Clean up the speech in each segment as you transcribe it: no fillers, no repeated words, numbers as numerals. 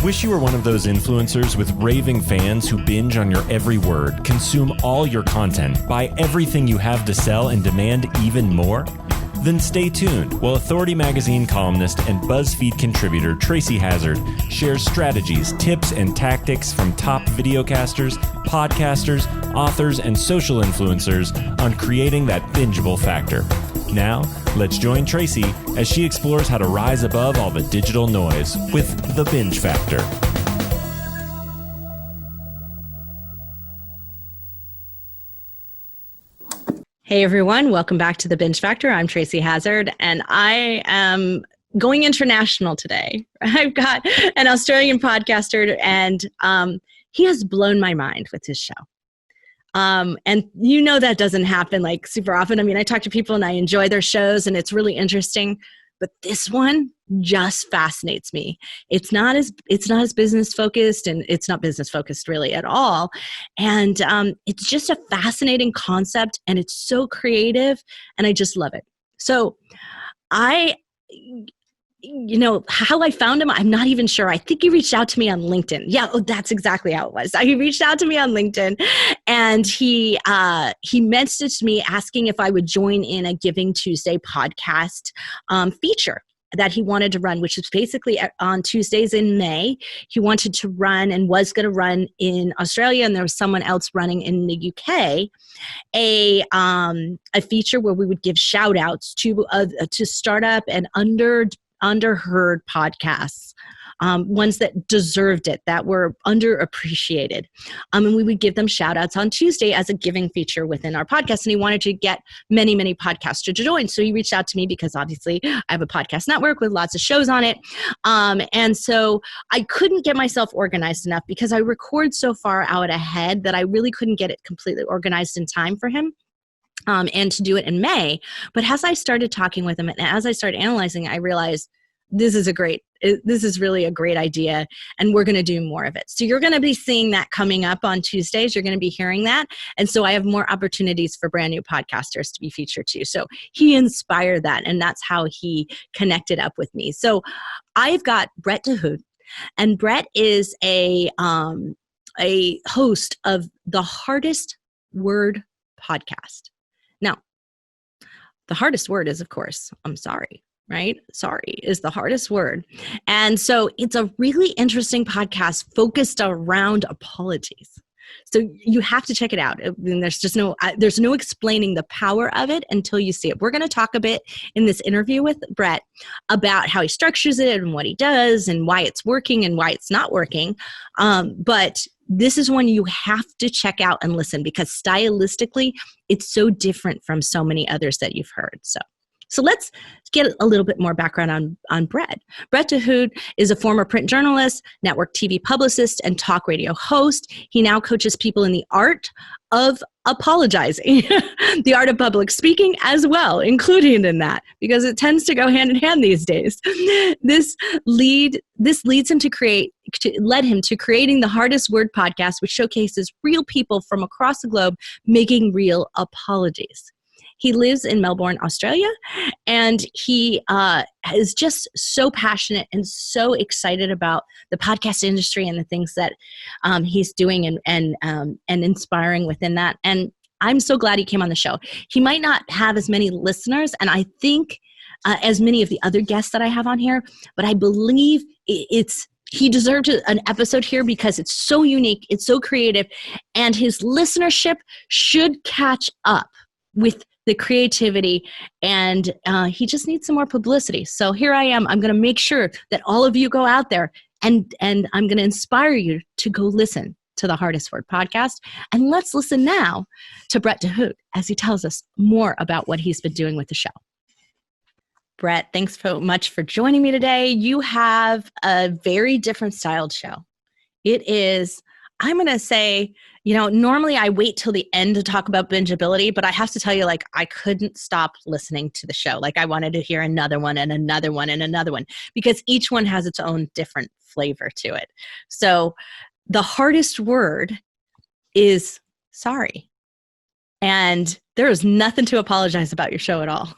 Wish you were one of those influencers with raving fans who binge on your every word, consume all your content, buy everything you have to sell, and demand even more? Then stay tuned while Authority Magazine columnist and BuzzFeed contributor Tracy Hazzard shares strategies, tips, and tactics from top videocasters, podcasters, authors, and social influencers on creating that bingeable factor. Now, let's join Tracy as she explores how to rise above all the digital noise with the binge factor. Hey everyone, welcome back to the Binge Factor. I'm Tracy Hazzard, and I am going international today. I've got an Australian podcaster, and he has blown my mind with his show. And you know that doesn't happen like super often. I mean, I talk to people and I enjoy their shows and it's really interesting, but this one just fascinates me. It's not as business focused, and it's not business focused really at all. And it's just a fascinating concept, and it's so creative, and I just love it. So how I found him, I'm not even sure. I think he reached out to me on LinkedIn. Yeah, that's exactly how it was. He reached out to me on LinkedIn, and he messaged me asking if I would join in a Giving Tuesday podcast feature that he wanted to run, which is basically on Tuesdays in May. He wanted to run and was going to run in Australia, and there was someone else running in the UK, a feature where we would give shout outs to startup and underheard podcasts, ones that deserved it, that were underappreciated. And we would give them shout outs on Tuesday as a giving feature within our podcast. And he wanted to get many, many podcasters to join. So he reached out to me because obviously I have a podcast network with lots of shows on it. And so I couldn't get myself organized enough because I record so far out ahead that I really couldn't get it completely organized in time for him. And to do it in May. But as I started talking with him and as I started analyzing, I realized this is really a great idea, and we're going to do more of it. So you're going to be seeing that coming up on Tuesdays. You're going to be hearing that. And so I have more opportunities for brand new podcasters to be featured too. So he inspired that, and that's how he connected up with me. So I've got Brett Hoed, and Brett is a host of the Hardest Word podcast. Now, the hardest word is, of course, I'm sorry, right? Sorry is the hardest word. And so it's a really interesting podcast focused around apologies. So you have to check it out. I mean, there's no explaining the power of it until you see it. We're going to talk a bit in this interview with Brett about how he structures it and what he does and why it's working and why it's not working. But this is one you have to check out and listen because stylistically, it's so different from so many others that you've heard. So let's get a little bit more background on Brett. Brett Hoed is a former print journalist, network TV publicist, and talk radio host. He now coaches people in the art of apologizing, the art of public speaking as well, including in that, because it tends to go hand in hand these days. This leads him led him to creating the Hardest Word podcast, which showcases real people from across the globe making real apologies. He lives in Melbourne, Australia, and he is just so passionate and so excited about the podcast industry and the things that he's doing and inspiring within that. And I'm so glad he came on the show. He might not have as many listeners, and I think as many of the other guests that I have on here, but I believe he deserved an episode here because it's so unique, it's so creative, and his listenership should catch up with the creativity, and he just needs some more publicity. So here I am. I'm going to make sure that all of you go out there, and I'm going to inspire you to go listen to the Hardest Word podcast. And let's listen now to Brett Hoed as he tells us more about what he's been doing with the show. Brett, thanks so much for joining me today. You have a very different styled show. It is, I'm going to say, normally I wait till the end to talk about bingeability, but I have to tell you, I couldn't stop listening to the show. I wanted to hear another one and another one and another one because each one has its own different flavor to it. So the hardest word is sorry. And there is nothing to apologize about your show at all.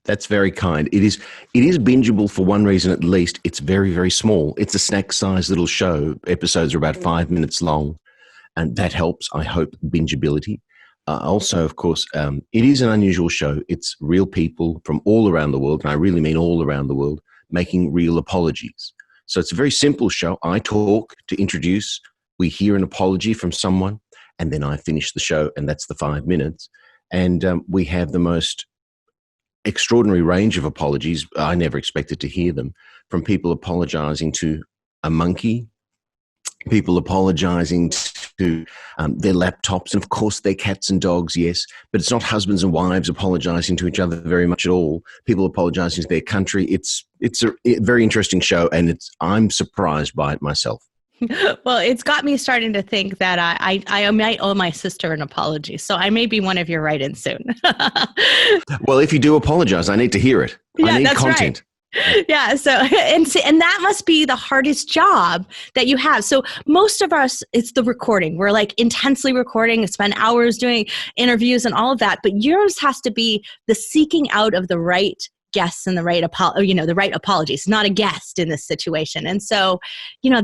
That's very kind. It is bingeable for one reason at least. It's very, very small. It's a snack-sized little show. Episodes are about 5 minutes long, and that helps, I hope, bingeability. Also, of course, it is an unusual show. It's real people from all around the world, and I really mean all around the world, making real apologies. So it's a very simple show. I talk to introduce, we hear an apology from someone, and then I finish the show, and that's the 5 minutes. And we have the most extraordinary range of apologies. I never expected to hear them, from people apologizing to a monkey, people apologizing to their laptops, and of course their cats and dogs, yes, but it's not husbands and wives apologizing to each other very much at all. People apologizing to their country. It's a very interesting show, and I'm surprised by it myself. Well, it's got me starting to think that I might owe my sister an apology. So I may be one of your write-ins soon. Well, if you do apologize, I need to hear it. Yeah, I need that's content. Right. Yeah. So, and that must be the hardest job that you have. So most of us, it's the recording. We're like intensely recording, spend hours doing interviews and all of that. But yours has to be the seeking out of the right guests and the right apologies, not a guest in this situation. And so,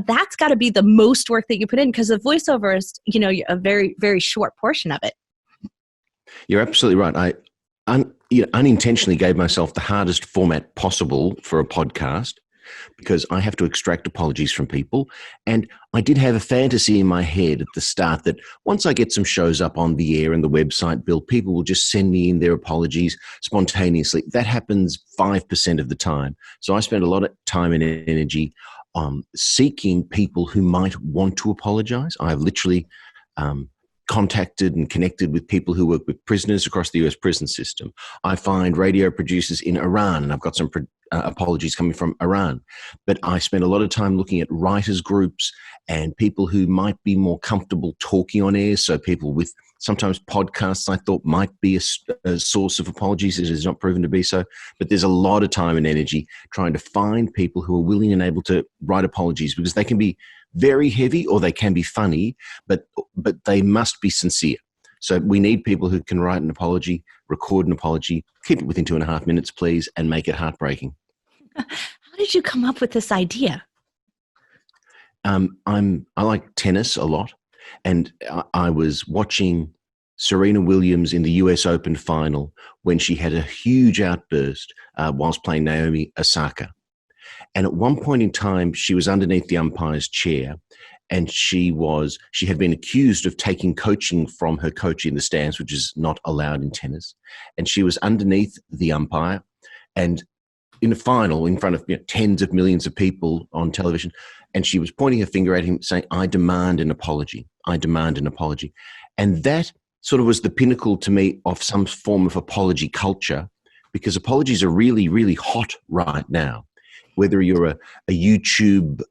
that's got to be the most work that you put in, because the voiceover is, a very, very short portion of it. You're absolutely right. I unintentionally gave myself the hardest format possible for a podcast, because I have to extract apologies from people. And I did have a fantasy in my head at the start that once I get some shows up on the air and the website built, people will just send me in their apologies spontaneously. That happens 5% of the time. So I spend a lot of time and energy seeking people who might want to apologize. I have literally contacted and connected with people who work with prisoners across the US prison system. I find radio producers in Iran, and I've got some apologies coming from Iran. But I spend a lot of time looking at writers groups and people who might be more comfortable talking on air. So people with sometimes podcasts I thought might be a source of apologies. It is not proven to be so. But there's a lot of time and energy trying to find people who are willing and able to write apologies, because they can be very heavy or they can be funny, but they must be sincere. So we need people who can write an apology, record an apology, keep it within 2.5 minutes, please, and make it heartbreaking. How did you come up with this idea? I like tennis a lot, and I was watching Serena Williams in the US Open final when she had a huge outburst whilst playing Naomi Osaka. And at one point in time, she was underneath the umpire's chair, and she had been accused of taking coaching from her coach in the stands, which is not allowed in tennis. And she was underneath the umpire, and in a final in front of tens of millions of people on television, and she was pointing her finger at him saying, "I demand an apology. I demand an apology." And that sort of was the pinnacle to me of some form of apology culture, because apologies are really, really hot right now. Whether you're a YouTube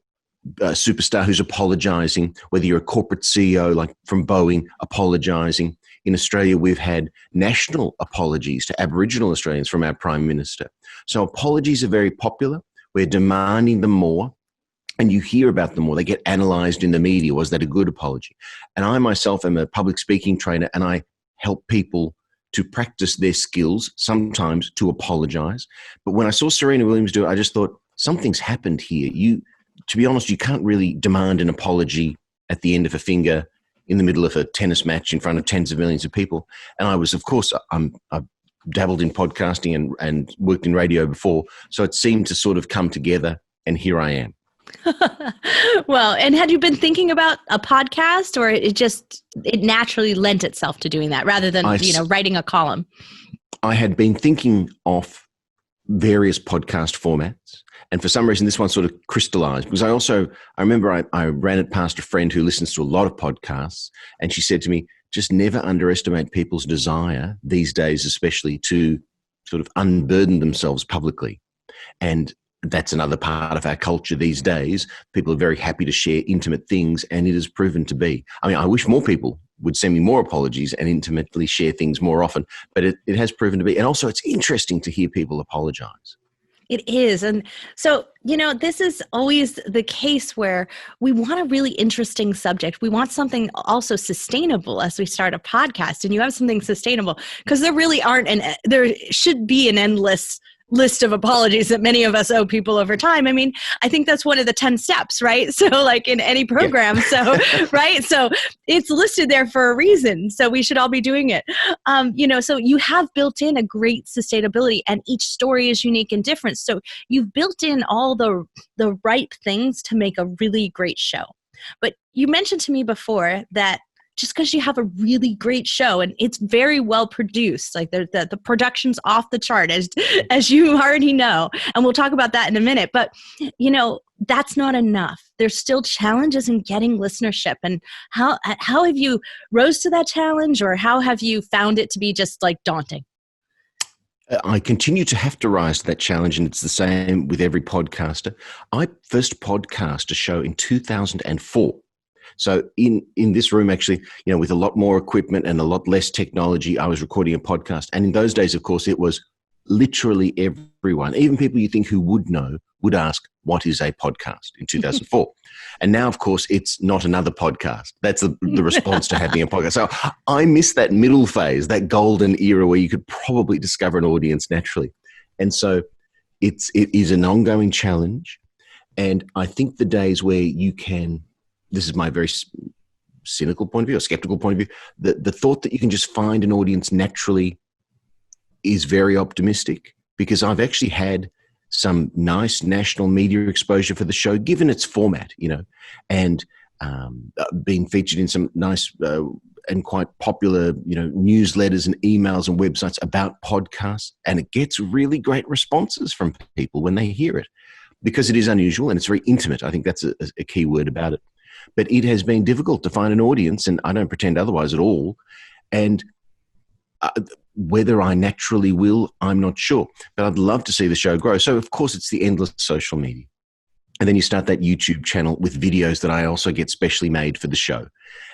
superstar who's apologizing, whether you're a corporate CEO like from Boeing apologizing. In Australia, we've had national apologies to Aboriginal Australians from our Prime Minister. So apologies are very popular. We're demanding them more, and you hear about them more. They get analyzed in the media. Was that a good apology? And I myself am a public speaking trainer, and I help people to practice their skills, sometimes to apologize. But when I saw Serena Williams do it, I just thought, something's happened here. To be honest, you can't really demand an apology at the end of a finger in the middle of a tennis match in front of tens of millions of people. And I was, of course, I've dabbled in podcasting and worked in radio before. So it seemed to sort of come together, and here I am. Well, and had you been thinking about a podcast, or it naturally lent itself to doing that rather than, writing a column? I had been thinking of various podcast formats, and for some reason this one sort of crystallized, because I remember I ran it past a friend who listens to a lot of podcasts, and she said to me, just never underestimate people's desire these days, especially to sort of unburden themselves publicly. And that's another part of our culture these days. People are very happy to share intimate things, and it has proven to be. I mean, I wish more people would send me more apologies and intimately share things more often, but it has proven to be. And also, it's interesting to hear people apologize. It is. And so, this is always the case where we want a really interesting subject. We want something also sustainable as we start a podcast, and you have something sustainable, because there really there should be an endless list of apologies that many of us owe people over time. I mean, I think that's one of the 10 steps, right? So like in any program, so, right? So it's listed there for a reason. So we should all be doing it. So you have built in a great sustainability, and each story is unique and different. So you've built in all the right things to make a really great show. But you mentioned to me before that just because you have a really great show and it's very well produced, like the production's off the chart, as you already know, and we'll talk about that in a minute. But that's not enough. There's still challenges in getting listenership. And how have you rose to that challenge, or how have you found it to be just like daunting? I continue to have to rise to that challenge, and it's the same with every podcaster. I first podcast a show in 2004. So in this room, actually, with a lot more equipment and a lot less technology, I was recording a podcast. And in those days, of course, it was literally everyone, even people you think who would know, would ask, what is a podcast in 2004? And now, of course, it's not another podcast. That's the response to having a podcast. So I miss that middle phase, that golden era where you could probably discover an audience naturally. And so it is an ongoing challenge. And I think the days where you can, this is my very cynical point of view or skeptical point of view, the thought that you can just find an audience naturally is very optimistic, because I've actually had some nice national media exposure for the show, given its format, and being featured in some nice and quite popular, newsletters and emails and websites about podcasts. And it gets really great responses from people when they hear it, because it is unusual and it's very intimate. I think that's a key word about it. But it has been difficult to find an audience, and I don't pretend otherwise at all. And whether I naturally will, I'm not sure. But I'd love to see the show grow. So, of course, it's the endless social media. And then you start that YouTube channel with videos that I also get specially made for the show.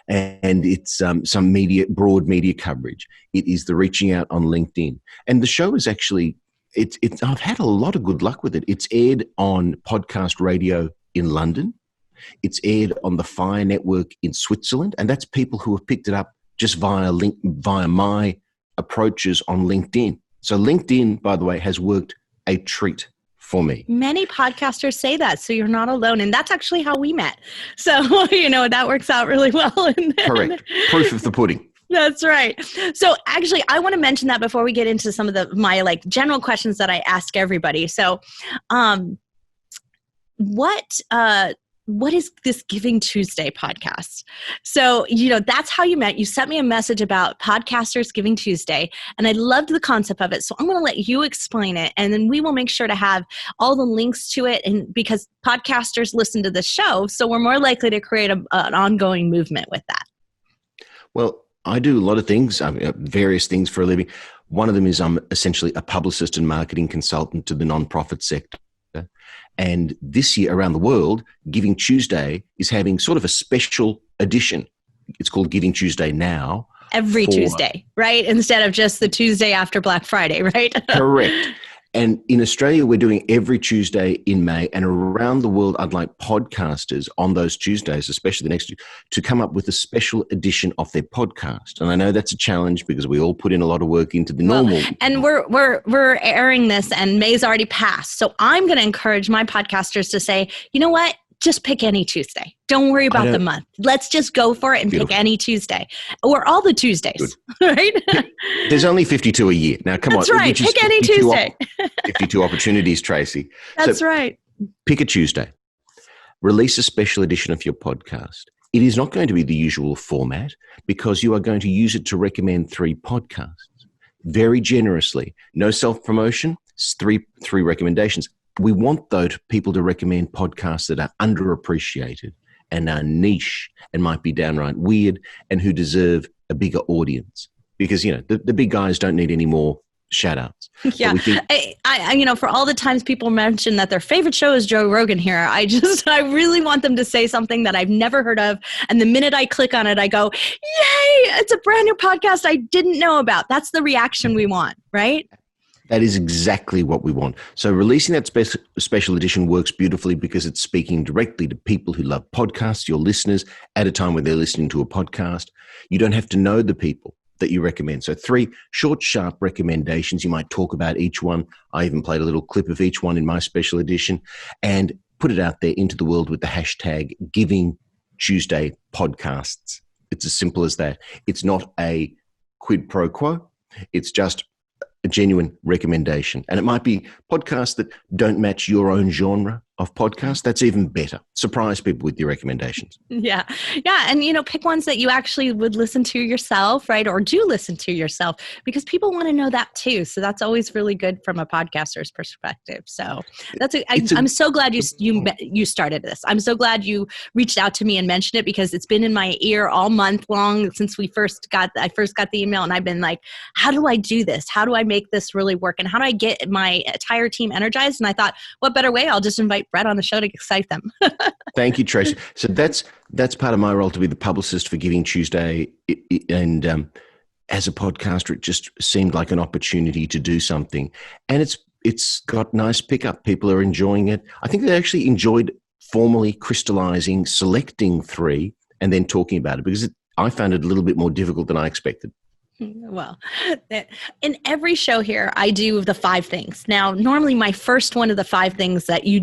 And it's some broad media coverage. It is the reaching out on LinkedIn. And the show is actually, I've had a lot of good luck with it. It's aired on podcast radio in London. It's aired on the Fire Network in Switzerland, and that's people who have picked it up just via my approaches on LinkedIn. So LinkedIn, by the way, has worked a treat for me. Many podcasters say that, so you're not alone, and that's actually how we met. So, that works out really well. Correct. Proof of the pudding. That's right. So actually, I want to mention that before we get into some of my general questions that I ask everybody. So, what is this Giving Tuesday podcast? So, that's how you met. You sent me a message about Podcasters Giving Tuesday, and I loved the concept of it. So I'm going to let you explain it, and then we will make sure to have all the links to it, and because podcasters listen to the show, so we're more likely to create an ongoing movement with that. Well, I do a lot of things, various things for a living. One of them is I'm essentially a publicist and marketing consultant to the nonprofit sector. And this year around the world, Giving Tuesday is having sort of a special edition. It's called Giving Tuesday Now. Every Tuesday, right? Instead of just the Tuesday after Black Friday, right? Correct. And in Australia, we're doing every Tuesday in May. And around the world, I'd like podcasters on those Tuesdays, especially the next, to come up with a special edition of their podcast. And I know that's a challenge because we all put in a lot of work into the normal. And we're airing this, and May's already passed. So I'm going to encourage my podcasters to say, you know what? Just pick any Tuesday. Don't worry about the month. Let's just go for it and pick any Tuesday, or all the Tuesdays, right? There's only 52 a year. Now, come on. That's right. Pick any Tuesday. 52 opportunities, Tracy. That's right. Pick a Tuesday. Release a special edition of your podcast. It is not going to be the usual format, because you are going to use it to recommend 3 podcasts very generously. No self-promotion, 3 recommendations. We want, though, people to recommend podcasts that are underappreciated and are niche and might be downright weird and who deserve a bigger audience. Because, the big guys don't need any more shout-outs. Yeah. I for all the times people mention that their favorite show is Joe Rogan here, I really want them to say something that I've never heard of. And the minute I click on it, I go, yay, it's a brand new podcast I didn't know about. That's the reaction we want, right? That is exactly what we want. So releasing that special edition works beautifully because it's speaking directly to people who love podcasts, your listeners, at a time when they're listening to a podcast. You don't have to know the people that you recommend. So 3 short, sharp recommendations. You might talk about each one. I even played a little clip of each one in my special edition and put it out there into the world with the hashtag Giving Tuesday Podcasts. It's as simple as that. It's not a quid pro quo. It's just a genuine recommendation. And it might be podcasts that don't match your own genre of podcast. That's even better. Surprise people with your recommendations. Yeah. And, pick ones that you actually would listen to yourself, right? Or do listen to yourself, because people want to know that too. So that's always really good from a podcaster's perspective. So I'm so glad you started this. I'm so glad you reached out to me and mentioned it, because it's been in my ear all month long since I first got the email, and I've been like, how do I do this? How do I make this really work? And how do I get my entire team energized? And I thought, what better way? I'll just invite Brett on the show to excite them. Thank you, Tracy. So that's part of my role, to be the publicist for Giving Tuesday. And as a podcaster, it just seemed like an opportunity to do something. And it's got nice pickup. People are enjoying it. I think they actually enjoyed formally crystallizing, selecting 3, and then talking about it, because I found it a little bit more difficult than I expected. Well, in every show here, I do the 5 things. Now, normally my first one of the 5 things that you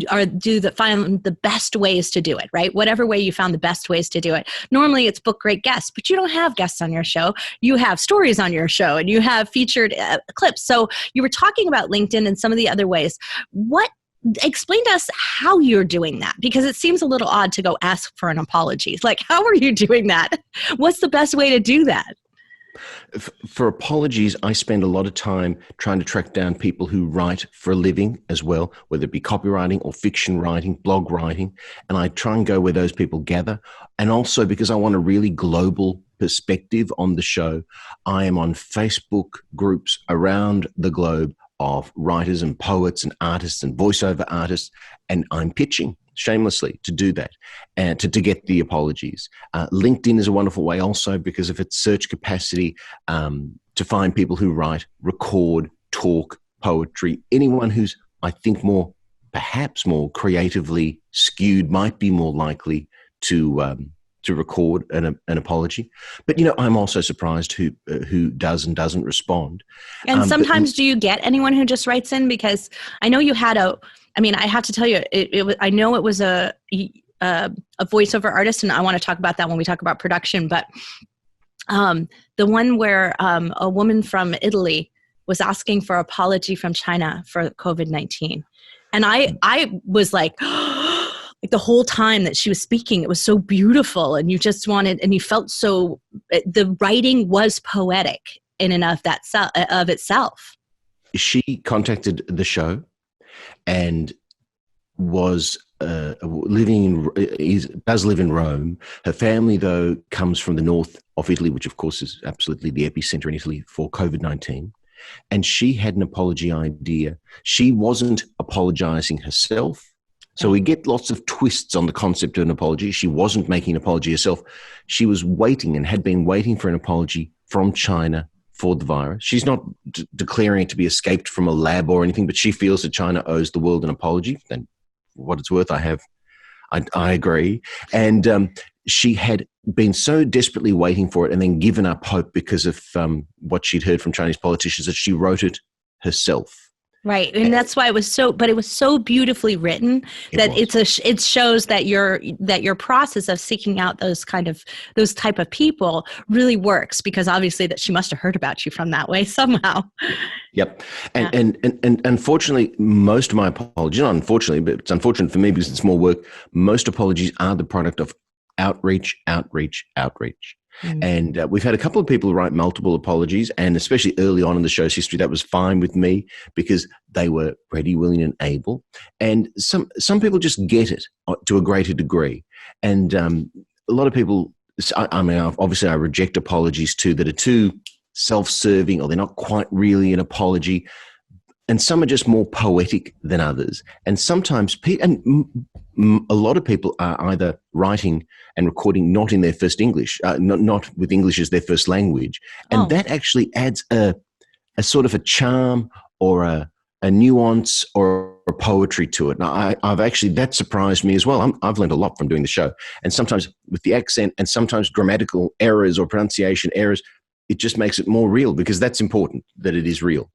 find the best ways to do it, right? Whatever way you found the best ways to do it. Normally it's book great guests, but you don't have guests on your show. You have stories on your show, and you have featured clips. So you were talking about LinkedIn and some of the other ways. Explain to us how you're doing that, because it seems a little odd to go ask for an apology. Like, how are you doing that? What's the best way to do that? For apologies, I spend a lot of time trying to track down people who write for a living as well, whether it be copywriting or fiction writing, blog writing, and I try and go where those people gather. And also, because I want a really global perspective on the show, I am on Facebook groups around the globe of writers and poets and artists and voiceover artists, and I'm pitching shamelessly to do that and to get the apologies. LinkedIn is a wonderful way also, because of its search capacity, to find people who write, record, talk, poetry. Anyone who's, I think, perhaps more creatively skewed might be more likely to record an apology. But, I'm also surprised who does and doesn't respond. And sometimes do you get anyone who just writes in? Because I know you had I have to tell you, I know it was a voiceover artist, and I want to talk about that when we talk about production. But the one where a woman from Italy was asking for apology from China for COVID-19, and I was like, the whole time that she was speaking, it was so beautiful, and you just wanted, and you felt so. The writing was poetic in and of itself. She contacted the show and was does live in Rome. Her family, though, comes from the north of Italy, which of course is absolutely the epicenter in Italy for COVID-19. And she had an apology idea. She wasn't apologizing herself. So we get lots of twists on the concept of an apology. She wasn't making an apology herself. She was waiting and had been waiting for an apology from China for the virus. She's not declaring it to be escaped from a lab or anything, but she feels that China owes the world an apology. And for what it's worth, I agree. And she had been so desperately waiting for it and then given up hope because of what she'd heard from Chinese politicians, that she wrote it herself. Right. And that's why it was so beautifully written that it shows that your process of seeking out those type of people really works, because obviously that she must have heard about you from that way somehow. Yep. And unfortunately, most of my apologies, not unfortunately, but it's unfortunate for me because it's more work. Most apologies are the product of outreach. And we've had a couple of people write multiple apologies, and especially early on in the show's history, that was fine with me because they were ready, willing, and able. And some people just get it to a greater degree. And a lot of people, obviously I reject apologies too that are too self-serving, or they're not quite really an apology. And some are just more poetic than others. And sometimes, a lot of people are either writing and recording not in their first English, not with English as their first language. And that actually adds a sort of a charm or a nuance or a poetry to it. Now, I've actually, that surprised me as well. I've learned a lot from doing the show. And sometimes with the accent and sometimes grammatical errors or pronunciation errors, it just makes it more real, because that's important, that it is real.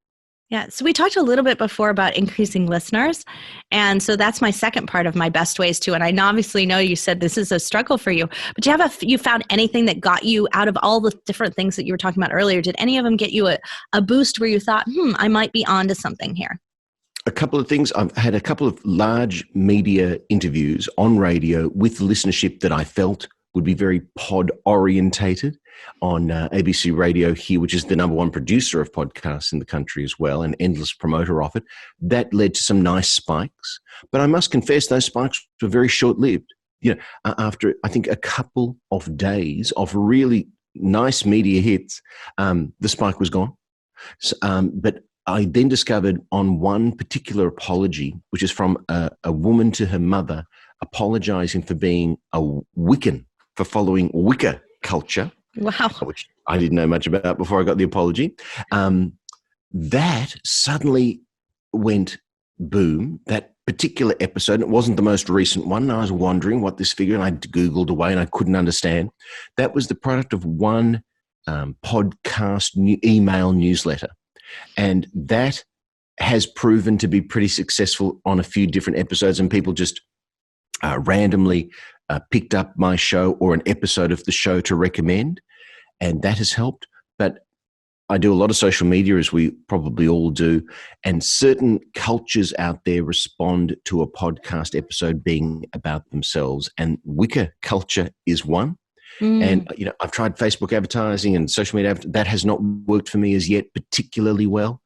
Yeah. So we talked a little bit before about increasing listeners. And so that's my second part of my best ways too. And I obviously know you said this is a struggle for you, but you found anything that got you out of all the different things that you were talking about earlier? Did any of them get you a boost where you thought, I might be onto something here? A couple of things. I've had a couple of large media interviews on radio with listenership that I felt would be very pod orientated on ABC Radio here, which is the number one producer of podcasts in the country as well, and endless promoter of it. That led to some nice spikes. But I must confess, those spikes were very short-lived. After, I think, a couple of days of really nice media hits, the spike was gone. So, but I then discovered on one particular apology, which is from a woman to her mother, apologizing for being a Wiccan, for following Wicca culture. Wow. Which I didn't know much about before I got the apology. That suddenly went boom, that particular episode. It wasn't the most recent one. I was wondering what this figure, and I Googled away and I couldn't understand. That was the product of one podcast email newsletter. And that has proven to be pretty successful on a few different episodes, and people just randomly picked up my show or an episode of the show to recommend, and that has helped. But I do a lot of social media, as we probably all do, and certain cultures out there respond to a podcast episode being about themselves, and Wicca culture is one. And, I've tried Facebook advertising and social media. That has not worked for me as yet particularly well.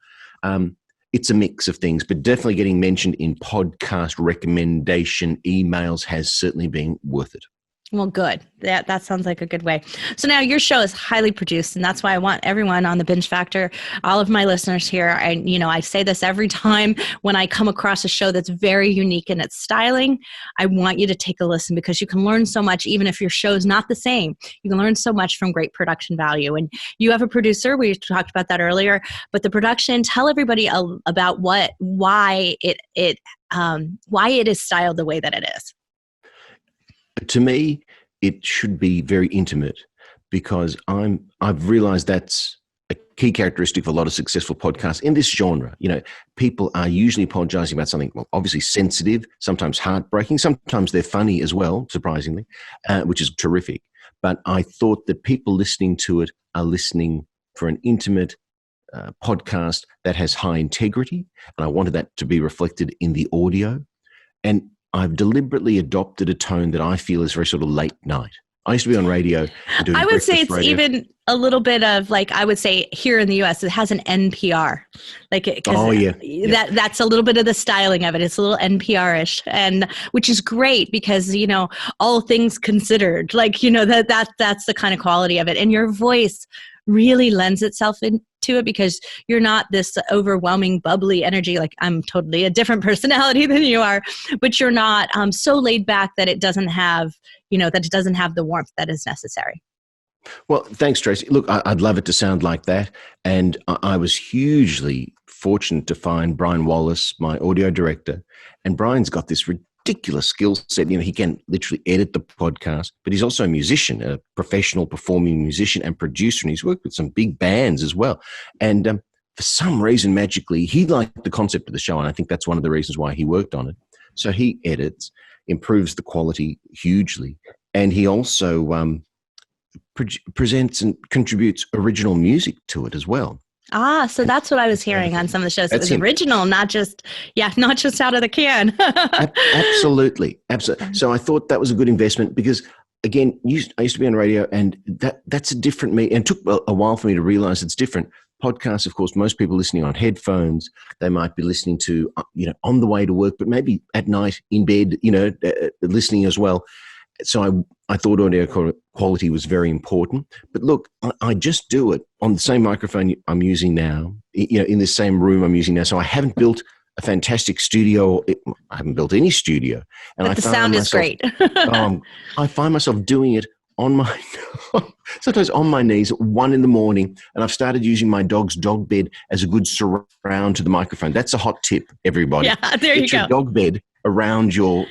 It's a mix of things, but definitely getting mentioned in podcast recommendation emails has certainly been worth it. Well, good. That sounds like a good way. So now your show is highly produced, and that's why I want everyone on the Binge Factor, all of my listeners here. I say this every time when I come across a show that's very unique in its styling. I want you to take a listen, because you can learn so much, even if your show is not the same. You can learn so much from great production value. And you have a producer. We talked about that earlier. But the production, tell everybody about why it is styled the way that it is. To me, it should be very intimate, because I've realized that's a key characteristic of a lot of successful podcasts in this genre. People are usually apologizing about something, well, obviously sensitive, sometimes heartbreaking, sometimes they're funny as well, surprisingly, which is terrific. But I thought that people listening to it are listening for an intimate podcast that has high integrity, and I wanted that to be reflected in the audio. And I've deliberately adopted a tone that I feel is very sort of late night. I used to be on radio. I would say it's radio. Even a little bit of, like, I would say here in the US, it has an NPR. That's a little bit of the styling of it. It's a little NPR-ish, and which is great because, all things considered, that's the kind of quality of it. And your voice really lends itself into it, because you're not this overwhelming bubbly energy. Like, I'm totally a different personality than you are, but you're not so laid back that it doesn't have, the warmth that is necessary. Well, thanks, Tracy. Look, I'd love it to sound like that. And I was hugely fortunate to find Brian Wallace, my audio director. And Brian's got this ridiculous skill set. He can literally edit the podcast, but he's also a musician, a professional performing musician and producer. And he's worked with some big bands as well. And for some reason, magically, he liked the concept of the show. And I think that's one of the reasons why he worked on it. So he edits, improves the quality hugely. And he also presents and contributes original music to it as well. So that's what I was hearing on some of the shows. It was original, not just out of the can. Absolutely. So I thought that was a good investment, because, again, I used to be on radio, and that's a different me. And it took a while for me to realize it's different. Podcasts, of course, most people listening on headphones, they might be listening to, on the way to work, but maybe at night in bed, listening as well. So I thought audio quality was very important. But look, I just do it on the same microphone I'm using now, in the same room I'm using now. So I haven't built a fantastic studio. I haven't built any studio. And but the sound is great. I find myself doing it on my sometimes on my knees at 1 a.m, and I've started using my dog's dog bed as a good surround to the microphone. That's a hot tip, everybody. Yeah, there you Get your go. dog bed around your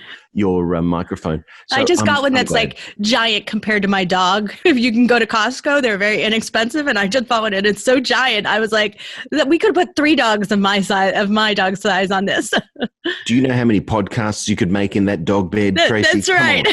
microphone. So I just got one I'm that's glad. like giant compared to my dog. If you can go to Costco, they're very inexpensive, and I just bought one, and it's so giant. I was like, that we could put 3 dogs of my size, of my dog size, on this. Do you know how many podcasts you could make in that dog bed, Tracy? That's right.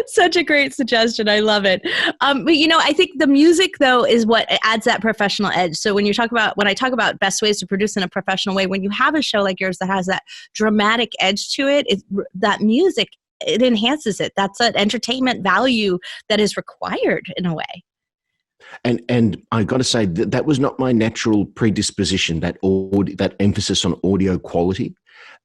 Such a great suggestion. I love it. But I think the music though is what adds that professional edge. So when I talk about best ways to produce in a professional way, when you have a show like yours that has that dramatic edge to it, that music, it enhances it. That's an entertainment value that is required in a way. And I got to say that was not my natural predisposition. That emphasis on audio quality.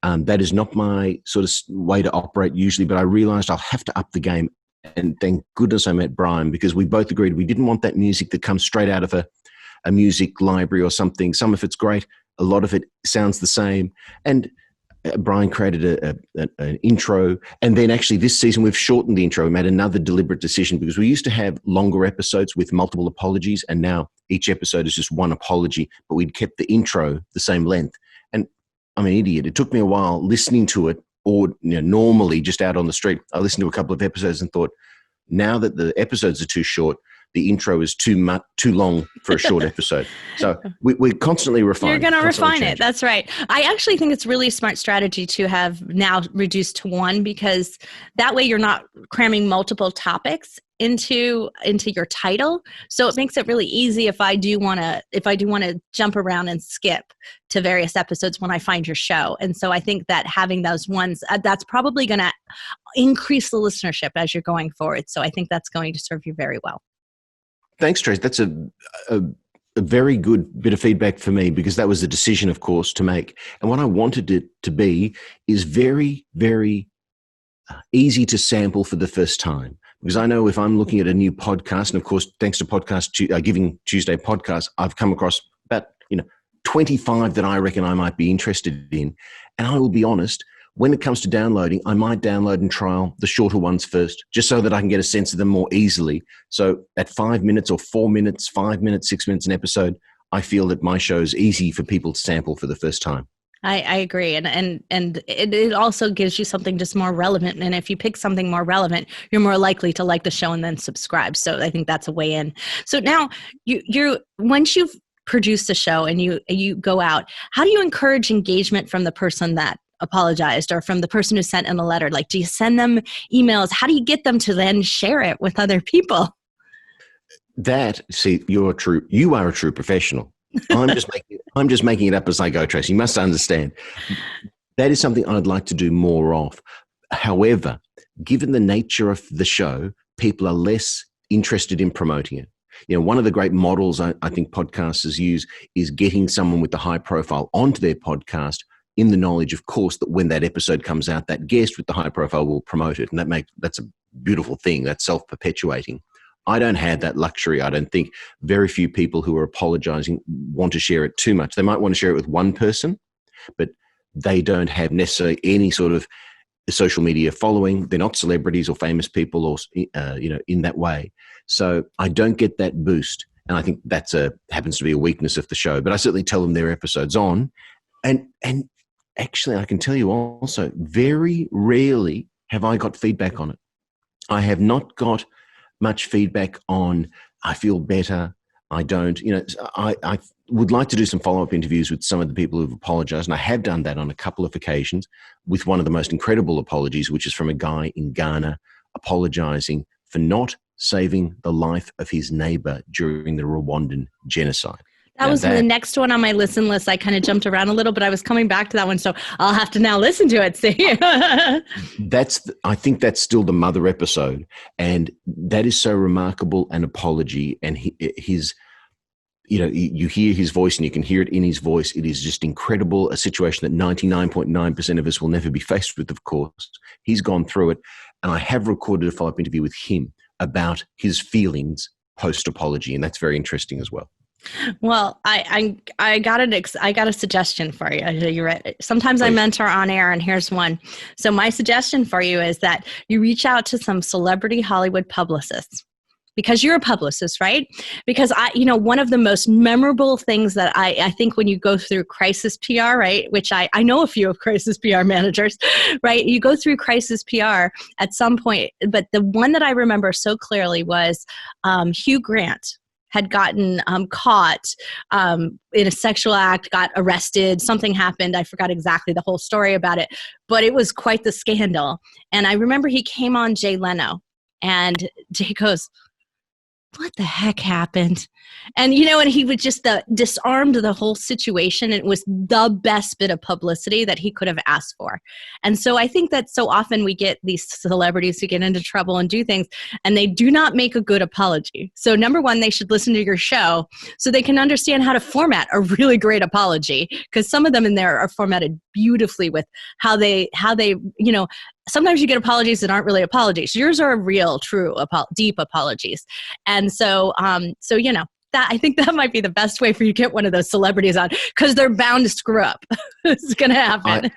That is not my sort of way to operate usually, but I realized I'll have to up the game. And thank goodness I met Brian, because we both agreed we didn't want that music that comes straight out of a music library or something. Some of it's great. A lot of it sounds the same. And Brian created an intro. And then actually this season we've shortened the intro. We made another deliberate decision because we used to have longer episodes with multiple apologies. And now each episode is just one apology, but we'd kept the intro the same length. And I'm an idiot. It took me a while listening to it, or normally just out on the street. I listened to a couple of episodes and thought, now that the episodes are too short, the intro is too long for a short episode. So we constantly refine. You're going to refine change it. That's right. I actually think it's really a smart strategy to have now reduced to one, because that way you're not cramming multiple topics into your title. So it makes it really easy if I do want to jump around and skip to various episodes when I find your show. And so I think that having those ones, that's probably going to increase the listenership as you're going forward. So I think that's going to serve you very well. Thanks, Trace. That's a very good bit of feedback for me, because that was the decision, of course, to make. And what I wanted it to be is very, very easy to sample for the first time. Because I know if I'm looking at a new podcast, and of course, thanks to Giving Tuesday podcast, I've come across about 25 that I reckon I might be interested in. And I will be honest, when it comes to downloading, I might download and trial the shorter ones first, just so that I can get a sense of them more easily. So at 5 minutes or 4 minutes, 5 minutes, 6 minutes an episode, I feel that my show is easy for people to sample for the first time. I agree. And it also gives you something just more relevant. And if you pick something more relevant, you're more likely to like the show and then subscribe. So I think that's a way in. So now you're once you've produced the show and you go out, how do you encourage engagement from the person that apologized or from the person who sent in a letter? Like, do you send them emails? How do you get them to then share it with other people? You are a true professional. I'm just making it up as I go, Tracy. You must understand. That is something I'd like to do more of. However, given the nature of the show, people are less interested in promoting it. One of the great models I think podcasters use is getting someone with the high profile onto their podcast, in the knowledge, of course, that when that episode comes out, that guest with the high profile will promote it. And that's a beautiful thing. That's self-perpetuating. I don't have that luxury. I don't think very few people who are apologizing want to share it too much. They might want to share it with one person, but they don't have necessarily any sort of social media following. They're not celebrities or famous people or, in that way. So I don't get that boost. And I think that's happens to be a weakness of the show, but I certainly tell them their episode's on. And actually, I can tell you also, very rarely have I got feedback on it. I have not got much feedback on, I feel better, I don't. I would like to do some follow-up interviews with some of the people who've apologized, and I have done that on a couple of occasions, with one of the most incredible apologies, which is from a guy in Ghana apologizing for not saving the life of his neighbor during the Rwandan genocide. That was the next one on my listen list. I kind of jumped around a little, but I was coming back to that one, so I'll have to now listen to it. See, I think that's still the mother episode, and that is so remarkable an apology. And his, you hear his voice, and you can hear it in his voice. It is just incredible. A situation that 99.9% of us will never be faced with. Of course, he's gone through it, and I have recorded a follow-up interview with him about his feelings post apology, and that's very interesting as well. Well, I got I got a suggestion for you. You're right. Sometimes I Please. mentor on air, and here's one. So my suggestion for you is that you reach out to some celebrity Hollywood publicists. Because you're a publicist, right? Because one of the most memorable things that I think when you go through crisis PR, right? Which I know a few of crisis PR managers, right? You go through crisis PR at some point, but the one that I remember so clearly was Hugh Grant had gotten caught in a sexual act, got arrested, something happened. I forgot exactly the whole story about it, but it was quite the scandal. And I remember he came on Jay Leno, and Jay goes, what the heck happened? And, and he would just disarmed the whole situation. It was the best bit of publicity that he could have asked for. And so I think that so often we get these celebrities who get into trouble and do things, and they do not make a good apology. So number one, they should listen to your show so they can understand how to format a really great apology, because some of them in there are formatted beautifully with how they sometimes you get apologies that aren't really apologies. Yours are real, true, deep apologies. And so, that I think that might be the best way for you to get one of those celebrities on, because they're bound to screw up. It's going to happen.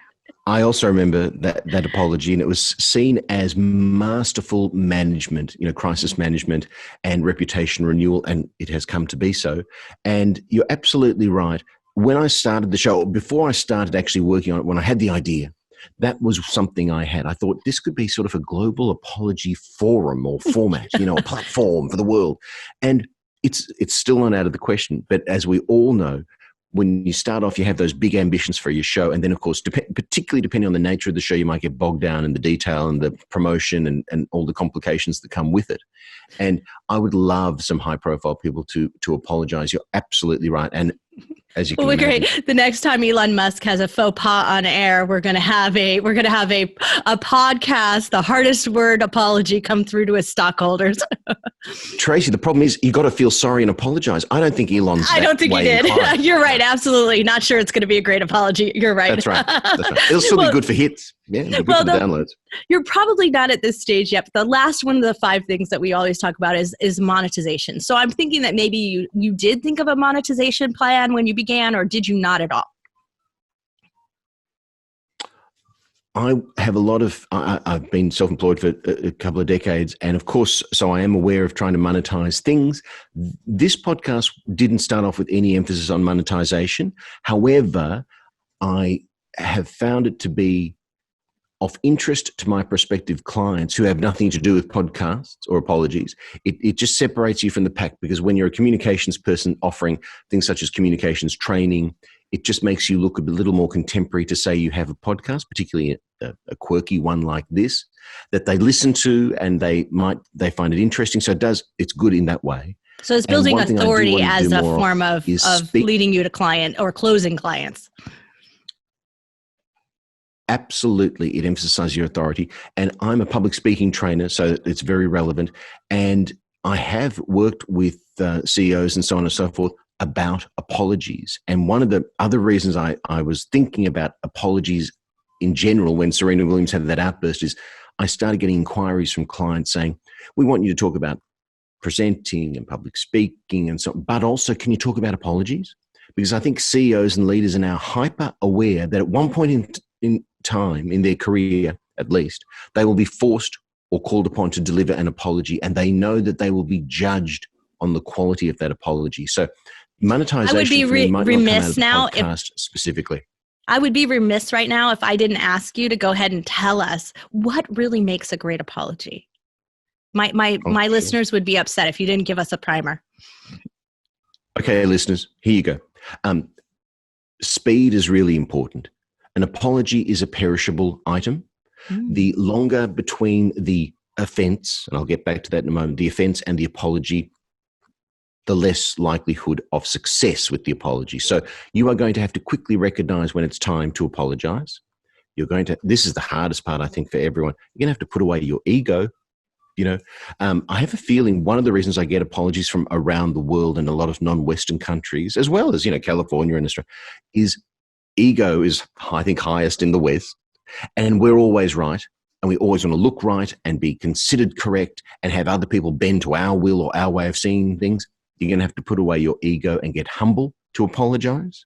I also remember that apology, and it was seen as masterful management, crisis management and reputation renewal, and it has come to be so. And you're absolutely right. When I started the show, before I started actually working on it, when I had the idea, that was something I had. I thought this could be sort of a global apology forum or format, a platform for the world. And it's still not out of the question. But as we all know, when you start off, you have those big ambitions for your show. And then, of course, particularly depending on the nature of the show, you might get bogged down in the detail and the promotion and all the complications that come with it. And I would love some high-profile people to apologize. You're absolutely right. And as you can imagine, great. The next time Elon Musk has a faux pas on air, we're going to have a podcast, the hardest word apology, come through to his stockholders. Tracy, the problem is you got to feel sorry and apologize. I don't think Elon's. I don't think he did. You're right. Absolutely. Not sure it's going to be a great apology. You're right. That's right. It'll still be good for hits. Yeah, it'll be good for the downloads. You're probably not at this stage yet, but the last one of the 5 things that we always talk about is monetization. So I'm thinking that maybe you did think of a monetization plan when you began, or did you not at all? I have I've been self-employed for a couple of decades. And of course, so I am aware of trying to monetize things. This podcast didn't start off with any emphasis on monetization. However, I have found it to be of interest to my prospective clients who have nothing to do with podcasts or apologies. It just separates you from the pack, because when you're a communications person offering things such as communications training, it just makes you look a little more contemporary to say you have a podcast, particularly a quirky one like this, that they listen to and they find it interesting. So it's good in that way. So it's building authority as a form of leading you to client or closing clients. Absolutely. It emphasizes your authority. And I'm a public speaking trainer, so it's very relevant. And I have worked with CEOs and so on and so forth about apologies. And one of the other reasons I was thinking about apologies in general when Serena Williams had that outburst is I started getting inquiries from clients saying, we want you to talk about presenting and public speaking and so on, but also can you talk about apologies? Because I think CEOs and leaders are now hyper aware that at one point in time in their career, at least, they will be forced or called upon to deliver an apology, and they know that they will be judged on the quality of that apology. So monetization, I would be remiss now specifically. I would be remiss right now if I didn't ask you to go ahead and tell us what really makes a great apology. My listeners would be upset if you didn't give us a primer. Okay, listeners, here you go. Speed is really important. An apology is a perishable item. The longer between the offense, and I'll get back to that in a moment, the offense and the apology, the less likelihood of success with the apology. So you are going to have to quickly recognize when it's time to apologize. This is the hardest part, I think, for everyone. You're going to have to put away your ego. I have a feeling one of the reasons I get apologies from around the world and a lot of non-Western countries, as well as, California and Australia, is ego is, I think, highest in the West. And we're always right. And we always want to look right and be considered correct and have other people bend to our will or our way of seeing things. You're going to have to put away your ego and get humble to apologize.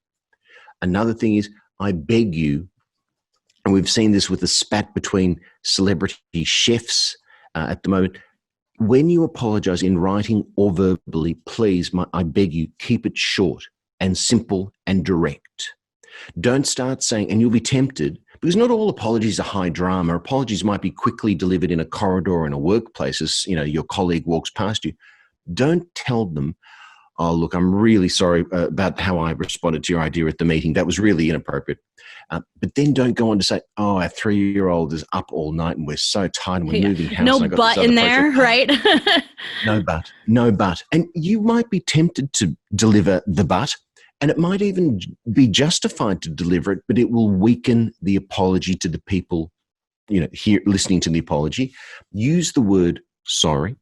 Another thing is, I beg you, and we've seen this with the spat between celebrity chefs at the moment. When you apologize in writing or verbally, please, I beg you, keep it short and simple and direct. Don't start saying, and you'll be tempted, because not all apologies are high drama. Apologies might be quickly delivered in a corridor or in a workplace as, your colleague walks past you. Don't tell them, oh, look, I'm really sorry about how I responded to your idea at the meeting. That was really inappropriate. But then don't go on to say, oh, our 3-year-old is up all night and we're so tired and we're moving house. No but in there, right? No but. And you might be tempted to deliver the but, and it might even be justified to deliver it, but it will weaken the apology to the people, here listening to the apology. Use the word sorry.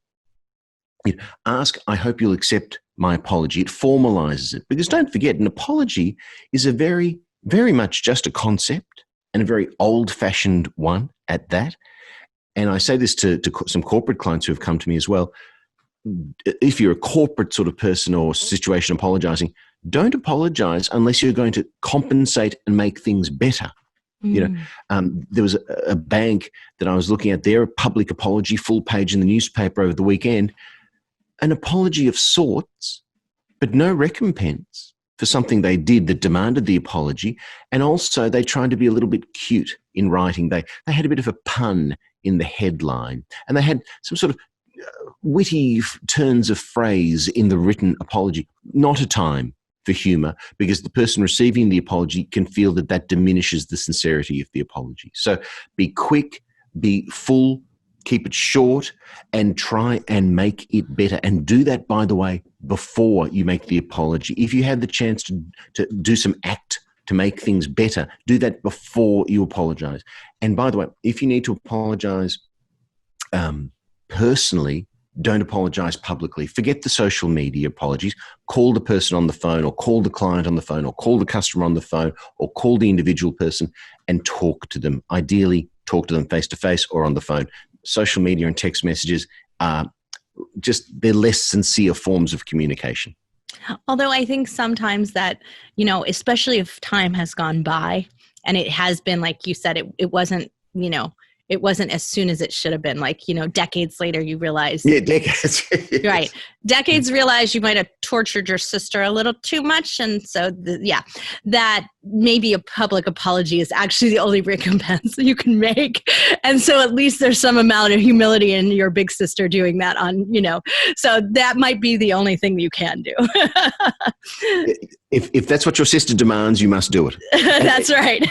Ask, I hope you'll accept my apology. It formalizes it, because don't forget, an apology is a very, very much just a concept, and a very old-fashioned one at that. And I say this to some corporate clients who have come to me as well. If you're a corporate sort of person or situation apologizing, don't apologize unless you're going to compensate and make things better. There was a bank that I was looking at, their public apology, full page in the newspaper over the weekend. An apology of sorts, but no recompense for something they did that demanded the apology. And also they tried to be a little bit cute in writing. They had a bit of a pun in the headline, and they had some sort of witty turns of phrase in the written apology. Not a time for humor, because the person receiving the apology can feel that diminishes the sincerity of the apology. So be quick, be full, keep it short, and try and make it better. And do that, by the way, before you make the apology. If you have the chance to do some act to make things better, do that before you apologize. And by the way, if you need to apologize personally, don't apologize publicly. Forget the social media apologies. Call the person on the phone, or call the client on the phone, or call the customer on the phone, or call the individual person and talk to them. Ideally, talk to them face-to-face or on the phone. Social media and text messages are they're less sincere forms of communication. Although I think sometimes that, especially if time has gone by and it has been, like you said, it wasn't, it wasn't as soon as it should have been. Like, decades later, you realize. Yeah, decades. Yes. Right. Decades realize you might have tortured your sister a little too much. And so, that maybe a public apology is actually the only recompense you can make. And so at least there's some amount of humility in your big sister doing that so that might be the only thing you can do. If that's what your sister demands, you must do it. That's right.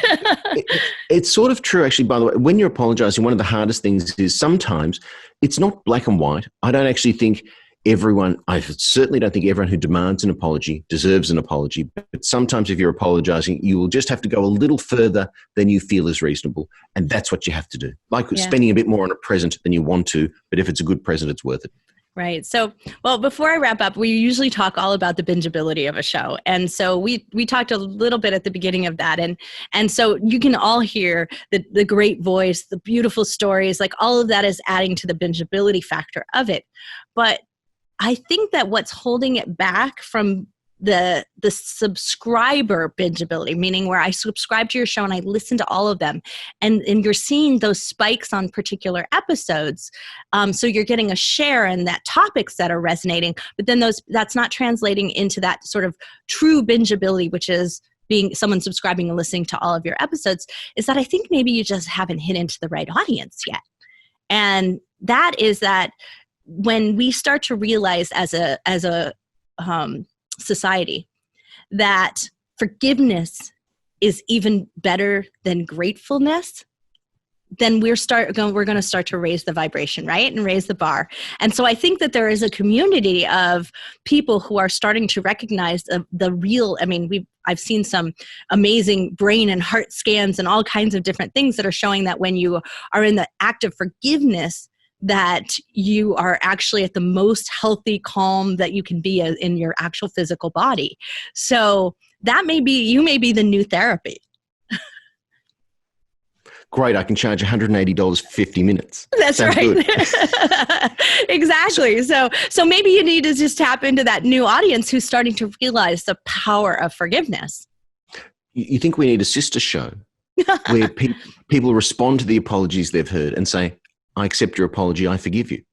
It's sort of true, actually, by the way. When you're apologizing, one of the hardest things is sometimes it's not black and white. I don't actually think I certainly don't think everyone who demands an apology deserves an apology. But sometimes if you're apologizing, you will just have to go a little further than you feel is reasonable. And that's what you have to do. Like spending a bit more on a present than you want to. But if it's a good present, it's worth it. Right. So, before I wrap up, we usually talk all about the bingeability of a show. And so we talked a little bit at the beginning of that. And so you can all hear the great voice, the beautiful stories, like all of that is adding to the bingeability factor of it. But I think that what's holding it back from the subscriber bingeability, meaning where I subscribe to your show and I listen to all of them, and you're seeing those spikes on particular episodes. So you're getting a share in that topics that are resonating, but then that's not translating into that sort of true bingeability, which is being someone subscribing and listening to all of your episodes, is that I think maybe you just haven't hit into the right audience yet. And that is that when we start to realize as a society that forgiveness is even better than gratefulness, then we're going to start to raise the vibration, right? And raise the bar. And so I think that there is a community of people who are starting to recognize the real, I've seen some amazing brain and heart scans and all kinds of different things that are showing that when you are in the act of forgiveness, that you are actually at the most healthy, calm that you can be in your actual physical body. So that you may be the new therapy. great, I can charge $180 for 50 minutes. That's Sounds right. good. Exactly. So maybe you need to just tap into that new audience who's starting to realize the power of forgiveness. You think we need a sister show where people respond to the apologies they've heard and say, I accept your apology, I forgive you.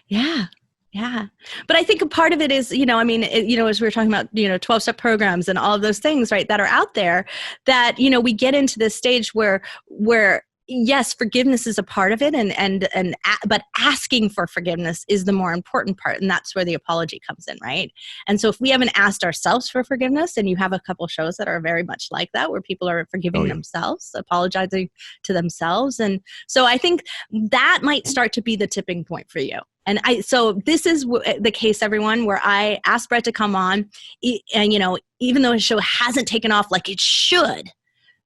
Yeah. Yeah. But I think a part of it is, as we were talking about, 12-step programs and all of those things, right, that are out there that, we get into this stage where yes, forgiveness is a part of it, but asking for forgiveness is the more important part, and that's where the apology comes in, right? And so if we haven't asked ourselves for forgiveness, and you have a couple shows that are very much like that, where people are forgiving themselves, apologizing to themselves, and so I think that might start to be the tipping point for you. And so this is the case, everyone, where I asked Brett to come on, and even though his show hasn't taken off like it should,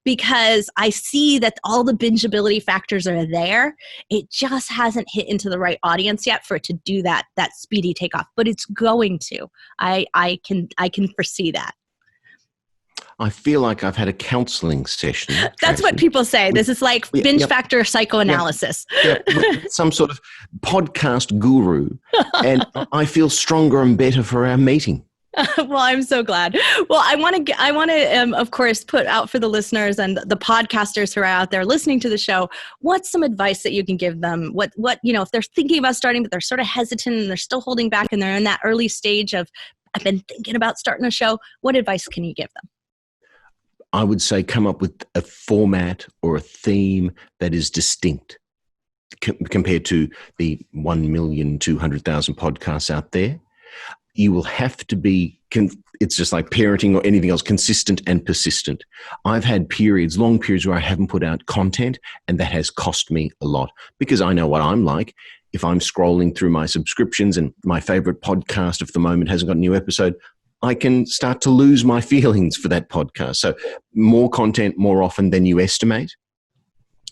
because I see that all the bingeability factors are there. It just hasn't hit into the right audience yet for it to do that speedy takeoff, but it's going to. I can foresee that. I feel like I've had a counseling session. That's what people say. This is like binge factor psychoanalysis. With some sort of podcast guru, and I feel stronger and better for our meeting. Well, I'm so glad. Well, I want to, of course, put out for the listeners and the podcasters who are out there listening to the show, what's some advice that you can give them? What, if they're thinking about starting, but they're sort of hesitant and they're still holding back and they're in that early stage of, I've been thinking about starting a show. What advice can you give them? I would say come up with a format or a theme that is distinct compared to the 1,200,000 podcasts out there. You will have to be, it's just like parenting or anything else, consistent and persistent. I've had long periods where I haven't put out content, and that has cost me a lot because I know what I'm like. If I'm scrolling through my subscriptions and my favorite podcast of the moment hasn't got a new episode, I can start to lose my feelings for that podcast. So more content more often than you estimate,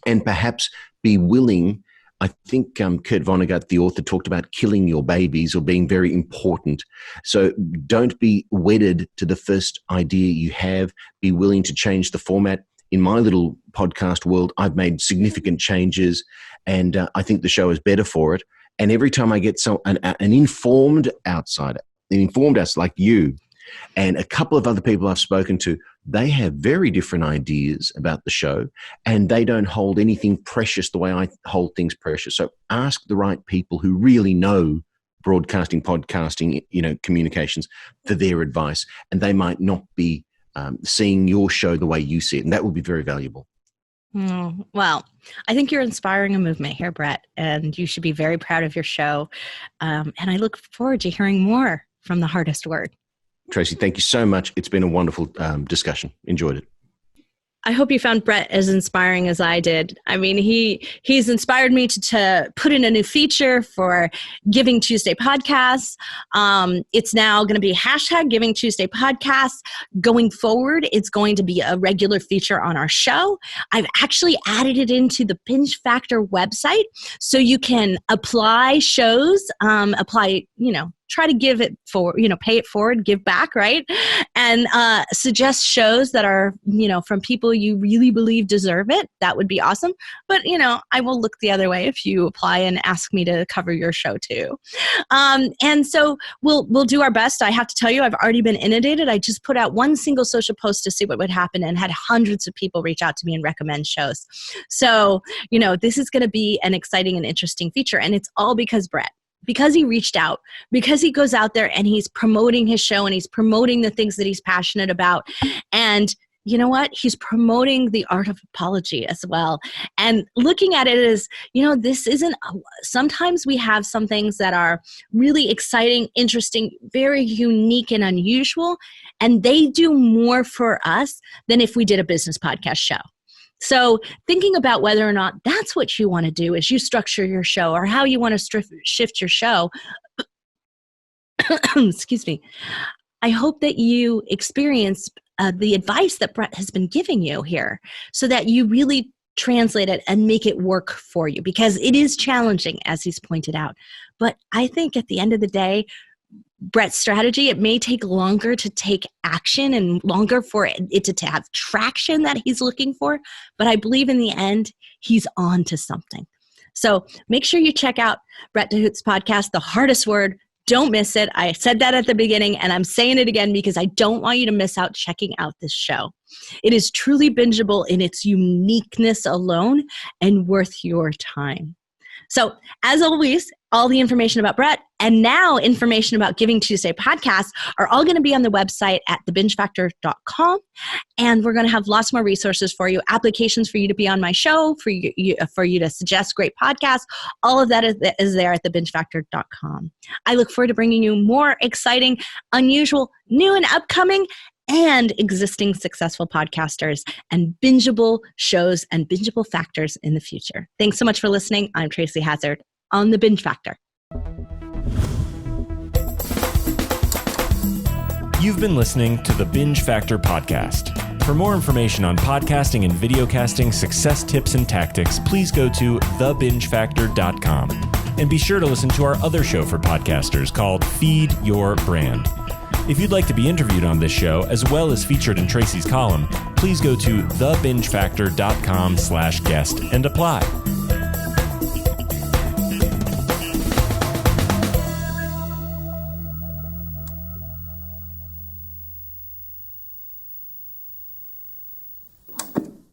and perhaps be willing. I think Kurt Vonnegut, the author, talked about killing your babies or being very important. So don't be wedded to the first idea you have. Be willing to change the format. In my little podcast world, I've made significant changes, and I think the show is better for it. And every time I get an informed outsider, like you, and a couple of other people I've spoken to, they have very different ideas about the show, and they don't hold anything precious the way I hold things precious. So ask the right people who really know broadcasting, podcasting, communications for their advice, and they might not be seeing your show the way you see it, and that will be very valuable. Well, I think you're inspiring a movement here, Brett, and you should be very proud of your show. And I look forward to hearing more from the hardest word. Tracy, thank you so much. It's been a wonderful discussion. Enjoyed it. I hope you found Brett as inspiring as I did. I mean, he's inspired me to put in a new feature for Giving Tuesday podcasts. It's now going to be hashtag Giving Tuesday podcasts. Going forward, it's going to be a regular feature on our show. I've actually added it into the Binge Factor website, so you can apply shows, try to give it for, pay it forward, give back, right? And suggest shows that are, from people you really believe deserve it. That would be awesome. But, I will look the other way if you apply and ask me to cover your show too. And so we'll do our best. I have to tell you, I've already been inundated. I just put out one single social post to see what would happen and had hundreds of people reach out to me and recommend shows. So, this is going to be an exciting and interesting feature. And it's all because Brett. Because he reached out, because he goes out there and he's promoting his show and he's promoting the things that he's passionate about. And you know what? He's promoting the art of apology as well. And looking at it as, this isn't, sometimes we have some things that are really exciting, interesting, very unique and unusual, and they do more for us than if we did a business podcast show. So thinking about whether or not that's what you want to do as you structure your show or how you want to shift your show, excuse me, I hope that you experience the advice that Brett has been giving you here so that you really translate it and make it work for you, because it is challenging, as he's pointed out. But I think at the end of the day, Brett's strategy, it may take longer to take action and longer for it to have traction that he's looking for, but I believe in the end, he's on to something. So make sure you check out Brett DeHoedt's podcast, The Hardest Word. Don't miss it. I said that at the beginning, and I'm saying it again because I don't want you to miss out checking out this show. It is truly bingeable in its uniqueness alone and worth your time. So, as always, all the information about Brett and now information about Giving Tuesday podcast are all going to be on the website at thebingefactor.com. And we're going to have lots more resources for you, applications for you to be on my show, for you to suggest great podcasts. All of that is there at thebingefactor.com. I look forward to bringing you more exciting, unusual, new and upcoming and existing successful podcasters and bingeable shows and bingeable factors in the future. Thanks so much for listening. I'm Tracy Hazzard on The Binge Factor. You've been listening to the Binge Factor podcast. For more information on podcasting and videocasting success tips and tactics, please go to thebingefactor.com. And be sure to listen to our other show for podcasters called Feed Your Brand. If you'd like to be interviewed on this show, as well as featured in Tracy's column, please go to thebingefactor.com/guest and apply.